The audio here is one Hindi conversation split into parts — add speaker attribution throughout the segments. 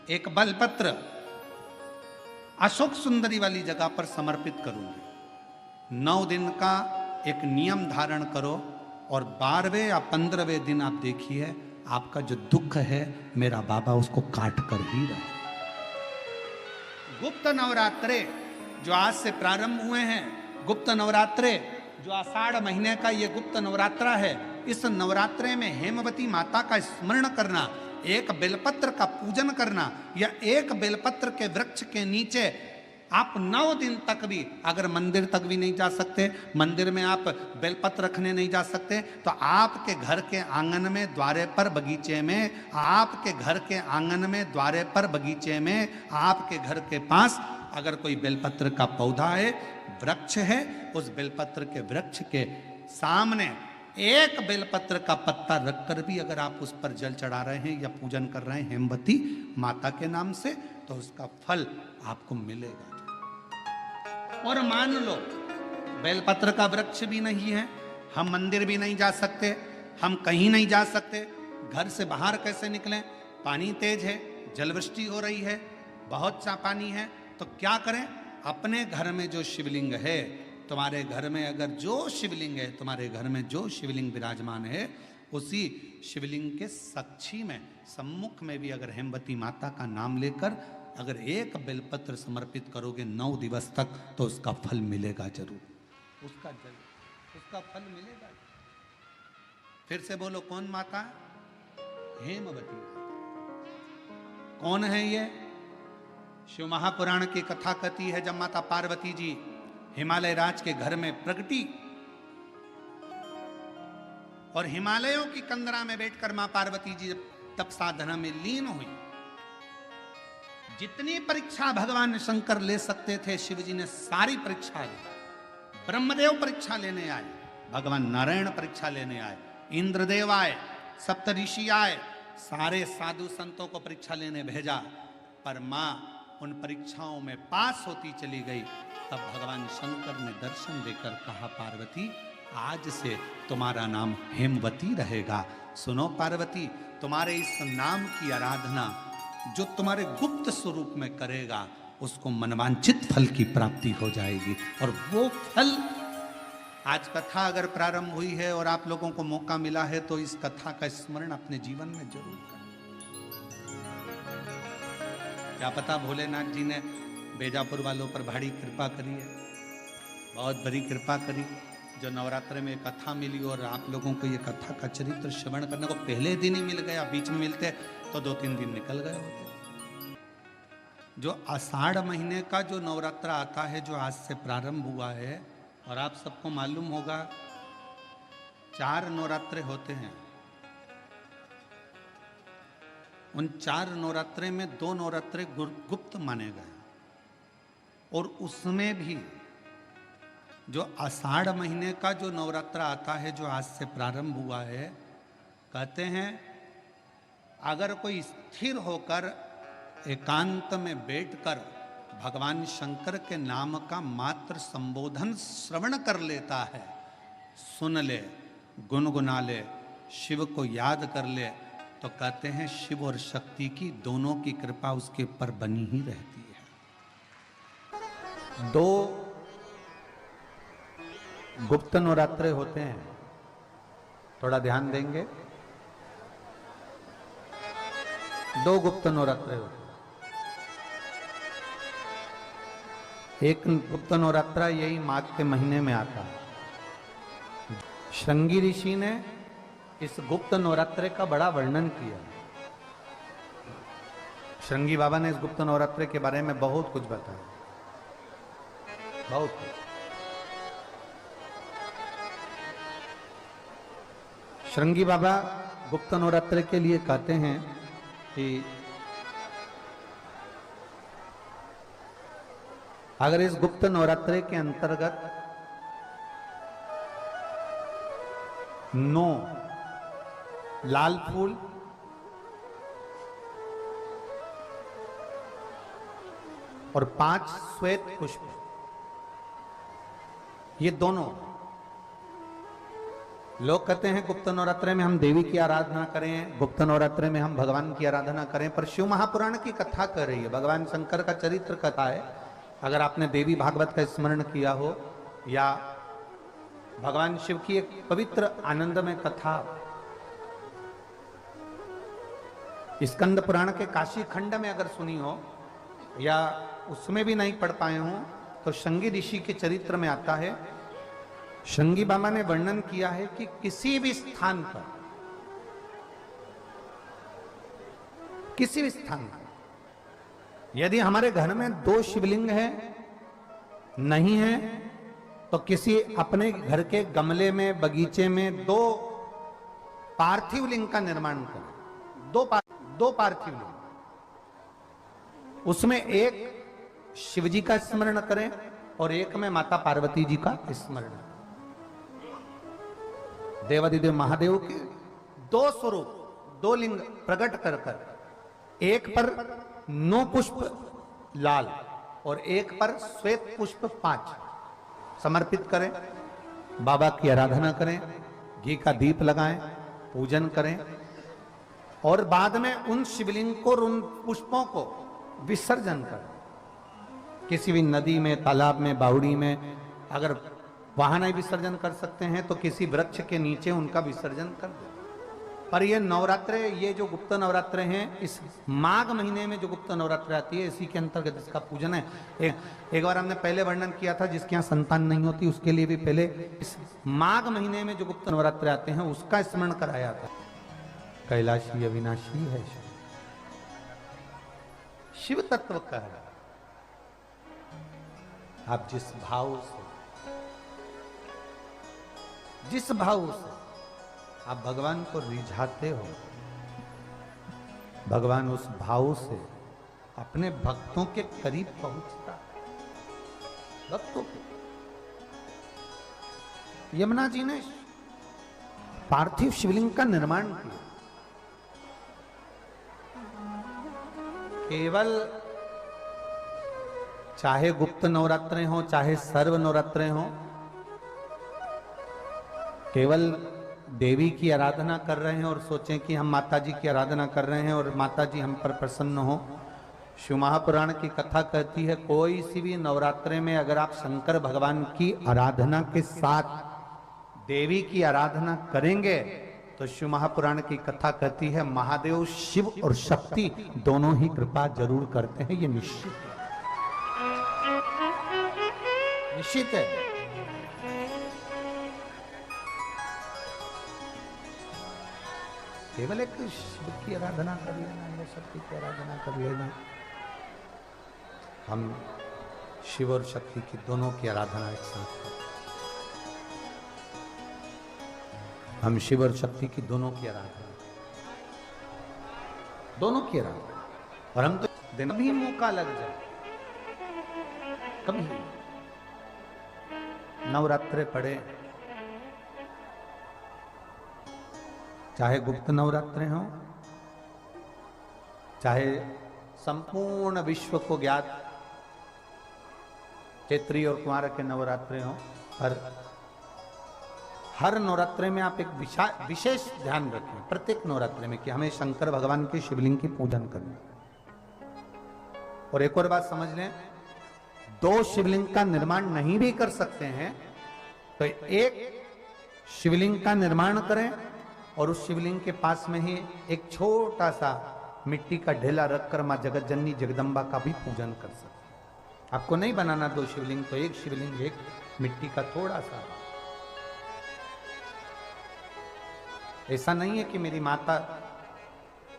Speaker 1: एक बलपत्र अशोक सुंदरी वाली जगह पर समर्पित करूंगी। 9 दिन का एक नियम धारण करो और 12वें या 15वें दिन आप देखिए आपका जो दुख है मेरा बाबा उसको काट कर ही रहे। गुप्त नवरात्रे जो आज से प्रारंभ हुए हैं, गुप्त नवरात्रे जो आषाढ़ महीने का ये गुप्त नवरात्रा है, इस नवरात्रे में हेमवती माता का स्मरण करना, एक बेलपत्र का पूजन करना या एक बेलपत्र के वृक्ष के नीचे आप 9 दिन तक भी, अगर मंदिर तक भी नहीं जा सकते, मंदिर में आप बेलपत्र रखने नहीं जा सकते, तो आपके घर के आंगन में द्वारे पर बगीचे में, आपके घर के आंगन में द्वारे पर बगीचे में, आपके घर के पास अगर कोई बेलपत्र का पौधा है, वृक्ष है, उस बेलपत्र के वृक्ष के सामने एक बेलपत्र का पत्ता रखकर भी अगर आप उस पर जल चढ़ा रहे हैं या पूजन कर रहे हैं हेमवती माता के नाम से, तो उसका फल आपको मिलेगा। और मान लो बेलपत्र का वृक्ष भी नहीं है, हम मंदिर भी नहीं जा सकते, हम कहीं नहीं जा सकते, घर से बाहर कैसे निकलें, पानी तेज है, जलवृष्टि हो रही है, बहुत सा पानी है, तो क्या करें? अपने घर में जो शिवलिंग है, तुम्हारे घर में अगर जो शिवलिंग है, तुम्हारे घर में जो शिवलिंग विराजमान है, उसी शिवलिंग के साक्षी में, सम्मुख में भी अगर हेमवती माता का नाम लेकर अगर एक बेलपत्र समर्पित करोगे 9 दिवस तक, तो उसका फल मिलेगा जरूर, उसका फल मिलेगा। फिर से बोलो, कौन माता? हेमवती। कौन है ये? शिव महापुराण की कथा कहती है, जब माता पार्वती जी हिमालय राज के घर में प्रगटी और हिमालयों की कंदरा में बैठकर मां पार्वती जी तप साधना में लीन हुई, जितनी परीक्षा भगवान शंकर ले सकते थे शिव जी ने सारी परीक्षा ली। ब्रह्मदेव परीक्षा लेने आए, भगवान नारायण परीक्षा लेने आए, इंद्रदेव आए, सप्तऋषि आए, सारे साधु संतों को परीक्षा लेने भेजा, पर मां उन परीक्षाओं में पास होती चली गई। तब भगवान शंकर ने दर्शन देकर कहा, पार्वती आज से तुम्हारा नाम हेमवती रहेगा। सुनो पार्वती, तुम्हारे इस नाम की आराधना जो तुम्हारे गुप्त स्वरूप में करेगा, उसको मनवांचित फल की प्राप्ति हो जाएगी। और वो फल, आज कथा अगर प्रारंभ हुई है और आप लोगों को मौका मिला है, तो इस कथा का स्मरण अपने जीवन में जरूर करें। क्या पता भोलेनाथ जी ने बेजापुर वालों पर भारी कृपा करी है, बहुत बड़ी कृपा करी, जो नवरात्र में कथा मिली और आप लोगों को ये कथा का चरित्र श्रवण करने को पहले दिन ही मिल गया। बीच में मिलते तो 2-3 दिन निकल गए होते। जो आषाढ़ महीने का जो नवरात्र आता है, जो आज से प्रारंभ हुआ है, और आप सबको मालूम होगा 4 नवरात्रे होते हैं। उन 4 नवरात्रे में 2 नवरात्रे गुप्त माने गए, और उसमें भी जो आषाढ़ महीने का जो नवरात्र आता है, जो आज से प्रारंभ हुआ है, कहते हैं अगर कोई स्थिर होकर एकांत में बैठकर भगवान शंकर के नाम का मात्र संबोधन श्रवण कर लेता है, सुन ले, गुनगुना ले, शिव को याद कर ले, तो कहते हैं शिव और शक्ति की दोनों की कृपा उसके ऊपर बनी ही रहती है। 2 गुप्त नवरात्रे होते हैं, थोड़ा ध्यान देंगे। 2 गुप्त नवरात्रे होते हैं। एक गुप्त नवरात्रा यही माघ के महीने में आता है। श्रृंगी ऋषि ने इस गुप्त नवरात्रे का बड़ा वर्णन किया। श्रृंगी बाबा ने इस गुप्त नवरात्रे के बारे में बहुत कुछ बताया, बहुत कुछ। श्रृंगी बाबा गुप्त नवरात्रे के लिए कहते हैं कि अगर इस गुप्त नवरात्रे के अंतर्गत 9 लाल फूल, और 5 श्वेत पुष्प, ये दोनों लोग कहते हैं गुप्त नवरात्रे में हम देवी की आराधना करें, गुप्त नवरात्रे में हम भगवान की आराधना करें, पर शिव महापुराण की कथा कर रही है, भगवान शंकर का चरित्र कथा है। अगर आपने देवी भागवत का स्मरण किया हो या भगवान शिव की एक पवित्र आनंदमय कथा स्कंद पुराण के काशी खंड में अगर सुनी हो या उसमें भी नहीं पढ़ पाए हो तो शंगी ऋषि के चरित्र में आता है। शंगी बाबा ने वर्णन किया है कि किसी भी स्थान पर, किसी भी स्थान पर यदि हमारे घर में 2 शिवलिंग है नहीं है तो किसी अपने घर के गमले में बगीचे में 2 पार्थिव लिंग का निर्माण करें। 2 पार्थिव लिंग, उसमें एक शिवजी का स्मरण करें और एक में माता पार्वती जी का स्मरण। देवादिदेव महादेव के 2 स्वरूप, 2 लिंग प्रकट कर कर, एक पर 9 पुष्प लाल और एक पर श्वेत पुष्प 5 समर्पित करें, बाबा की आराधना करें, घी का दीप लगाएं, पूजन करें और बाद में उन शिवलिंग को, उन पुष्पों को विसर्जन करें। किसी भी नदी में, तालाब में, बावड़ी में, अगर वहां नहीं विसर्जन कर सकते हैं तो किसी वृक्ष के नीचे उनका विसर्जन कर दें। पर ये नवरात्रे, ये जो गुप्त नवरात्रे हैं, इस माघ महीने में जो गुप्त नवरात्रे आती है इसी के अंतर्गत इसका पूजन है। एक बार हमने पहले वर्णन किया था, जिसके यहाँ संतान नहीं होती उसके लिए भी पहले इस माघ महीने में जो गुप्त नवरात्रे आते हैं उसका स्मरण कराया था। कैलाशी अविनाशी है शिव तत्व का है। आप जिस भाव से आप भगवान को रिझाते हो, भगवान उस भाव से अपने भक्तों के करीब पहुंचता है। भक्तों के यमुना जी ने पार्थिव शिवलिंग का निर्माण किया। केवल चाहे गुप्त नवरात्रे हो चाहे सर्व नवरात्रे हो, केवल देवी की आराधना कर रहे हैं और सोचें कि हम माता जी की आराधना कर रहे हैं और माता जी हम पर प्रसन्न हो। शिव महापुराण की कथा कहती है कोई सी भी नवरात्रे में अगर आप शंकर भगवान की आराधना के साथ देवी की आराधना करेंगे तो शिव महापुराण की कथा कहती है महादेव शिव और शक्ति दोनों ही कृपा जरूर करते हैं। ये निश्चित है, निश्चित है। केवल एक शिव की आराधना कर लेना या शक्ति की आराधना कर लेना, हम शिव और शक्ति की दोनों की आराधना एक साथ करें। हम शिव और शक्ति की दोनों की आराधना, दोनों की आराधना, और हम तो दिन भी मौका लग जाए कभी नवरात्रे पढ़े, चाहे गुप्त नवरात्रे हो चाहे संपूर्ण विश्व को ज्ञात चैत्री और कुंवार के नवरात्रे हो, हर नवरात्रे में आप एक विशेष ध्यान रखें प्रत्येक नवरात्रे में कि हमें शंकर भगवान के शिवलिंग की पूजन करनी। और एक और बात समझ लें, 2 शिवलिंग का निर्माण नहीं भी कर सकते हैं तो एक शिवलिंग का निर्माण करें और उस शिवलिंग के पास में ही एक छोटा सा मिट्टी का ढेला रखकर मां जगत जननी जगदम्बा का भी पूजन कर सकते। आपको नहीं बनाना 2 शिवलिंग, तो एक शिवलिंग, एक मिट्टी का थोड़ा सा। ऐसा नहीं है कि मेरी माता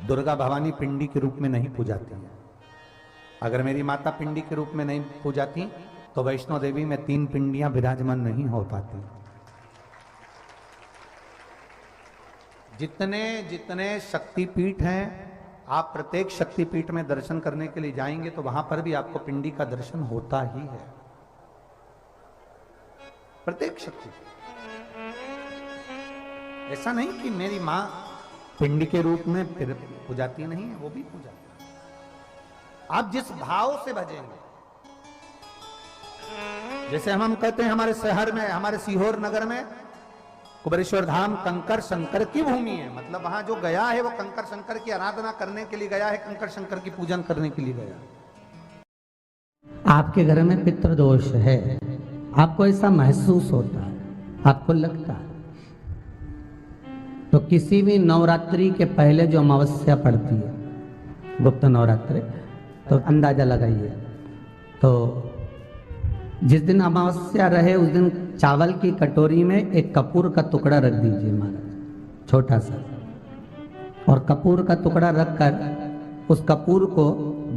Speaker 1: दुर्गा भवानी पिंडी के रूप में नहीं पूजाती है। अगर मेरी माता पिंडी के रूप में नहीं पूजाती तो वैष्णो देवी में 3 पिंडियां विराजमान नहीं हो पाती। जितने जितने शक्तिपीठ हैं, आप प्रत्येक शक्तिपीठ में दर्शन करने के लिए जाएंगे तो वहां पर भी आपको पिंडी का दर्शन होता ही है। प्रत्येक शक्तिपीठ, ऐसा नहीं कि मेरी मां पिंडी के रूप में फिर पूजाती नहीं है, वो भी पूजाती। आप जिस भाव से भजेंगे, जैसे हम कहते हैं हमारे शहर में, हमारे सीहोर नगर में कुबेरेश्वर धाम कंकर शंकर की भूमि है, मतलब वहां जो गया है वो कंकर शंकर की आराधना करने के लिए गया है, कंकर शंकर की पूजन करने के लिए गया।
Speaker 2: आपके घर में पितृदोष है, आपको ऐसा महसूस होता है, आपको लगता है, तो किसी भी नवरात्रि के पहले जो अमावस्या पड़ती है, गुप्त नवरात्रि, तो अंदाजा लगाइए। तो जिस दिन अमावस्या रहे उस दिन चावल की कटोरी में एक कपूर का टुकड़ा रख दीजिए महाराज, छोटा सा, और कपूर का टुकड़ा रखकर उस कपूर को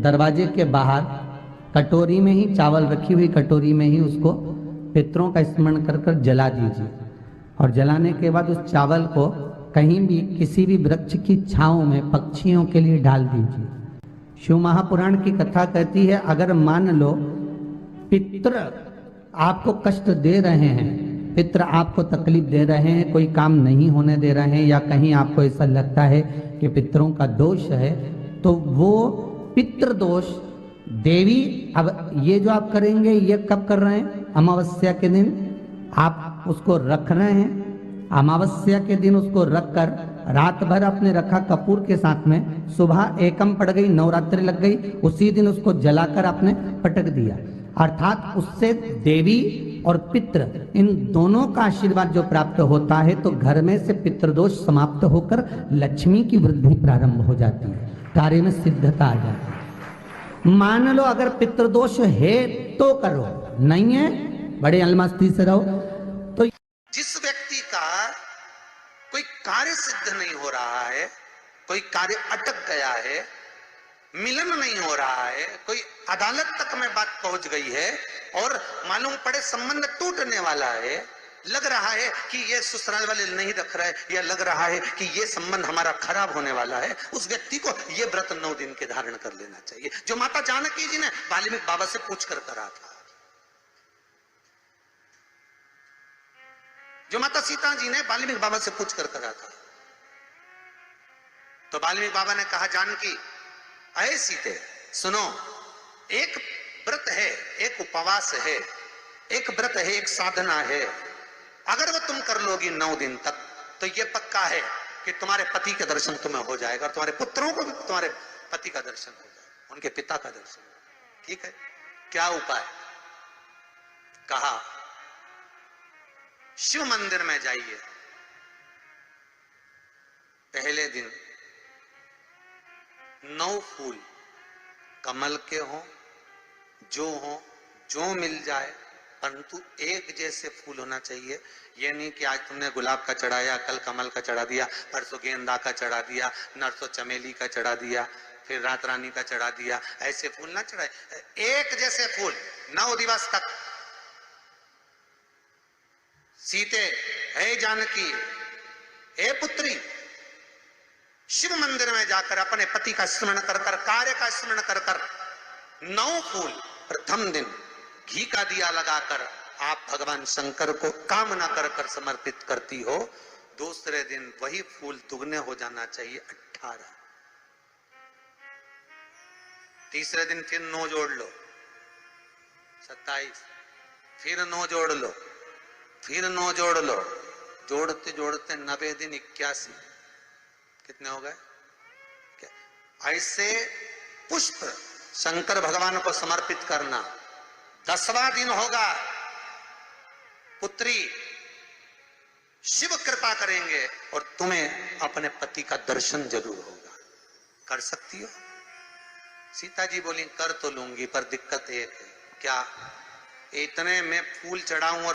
Speaker 2: दरवाजे के बाहर कटोरी में ही, चावल रखी हुई कटोरी में ही उसको पितरों का स्मरण कर कर जला दीजिए। और जलाने के बाद उस चावल को कहीं भी किसी भी वृक्ष की छांव में पक्षियों के लिए डाल दीजिए। शिव महापुराण की कथा कहती है, अगर मान लो पितृ आपको कष्ट दे रहे हैं, पितृ आपको तकलीफ दे रहे हैं, कोई काम नहीं होने दे रहे हैं, या कहीं आपको ऐसा लगता है कि पितरों का दोष है, तो वो पितृ दोष देवी, अब ये जो आप करेंगे ये कब कर रहे हैं? अमावस्या के दिन आप उसको रख रहे हैं। अमावस्या के दिन उसको रखकर रात भर आपने रखा कपूर के साथ में, सुबह एकम पड़ गई, नवरात्रि लग गई, उसी दिन उसको जलाकर आपने पटक दिया। अर्थात उससे देवी और पितृ इन दोनों का आशीर्वाद जो प्राप्त होता है, तो घर में से पितृदोष समाप्त होकर लक्ष्मी की वृद्धि प्रारंभ हो जाती है, कार्य में सिद्धता आ जाती है। मान लो अगर पितृदोष है तो करो, नहीं है बड़े अलमस्ती से रहो। तो
Speaker 1: जिस व्यक्ति का कोई कार्य सिद्ध नहीं हो रहा है, कोई कार्य अटक गया है, मिलन नहीं हो रहा है, कोई अदालत तक में बात पहुंच गई है और मालूम पड़े संबंध टूटने वाला है, लग रहा है कि ये ससुराल वाले नहीं रख रहा है, या लग रहा है कि ये संबंध हमारा खराब होने वाला है, उस व्यक्ति को ये व्रत 9 दिन के धारण कर लेना चाहिए, जो माता जानकी जी ने वाल्मीकि बाबा से पूछ कर करा था, जो माता सीता जी ने वाल्मीकि बाबा से पूछ कर करा था। तो वाल्मीकि बाबा ने कहा, जानकी अये सीते सुनो, एक व्रत है, एक उपवास है, एक व्रत है, एक साधना है, अगर वो तुम कर लोगी 9 दिन तक, तो ये पक्का है कि तुम्हारे पति का दर्शन तुम्हें हो जाएगा, तुम्हारे पुत्रों को भी तुम्हारे पति का दर्शन हो जाएगा, उनके पिता का दर्शन। ठीक है, क्या उपाय? कहा शिव मंदिर में जाइए, पहले दिन 9 फूल कमल के हों, जो मिल जाए, परंतु एक जैसे फूल होना चाहिए। ये नहीं कि आज तुमने गुलाब का चढ़ाया, कल कमल का चढ़ा दिया, परसों गेंदा का चढ़ा दिया, नरसों चमेली का चढ़ा दिया, फिर रात रानी का चढ़ा दिया, ऐसे फूल ना चढ़ाए, एक जैसे फूल 9 दिवस तक। सीते हे जानकी, हे पुत्री, शिव मंदिर में जाकर अपने पति का स्मरण कर कर, कार्य का स्मरण कर कर 9 फूल प्रथम दिन घी का दिया लगाकर आप भगवान शंकर को कामना कर कर समर्पित करती हो। दूसरे दिन वही फूल दुगने हो जाना चाहिए, 18। तीसरे दिन फिर 9 जोड़ लो, 27, फिर 9 जोड़ लो, फिर 9 जोड़ लो, जोड़ते जोड़ते 90 दिन 81, कितने हो गए? ऐसे पुष्प शंकर भगवान को समर्पित करना। 10वां दिन होगा, पुत्री शिव कृपा करेंगे और तुम्हें अपने पति का दर्शन जरूर होगा। कर सकती हो? सीता जी बोली कर तो लूंगी, पर दिक्कत एक है। क्या? इतने में फूल चढ़ाऊं और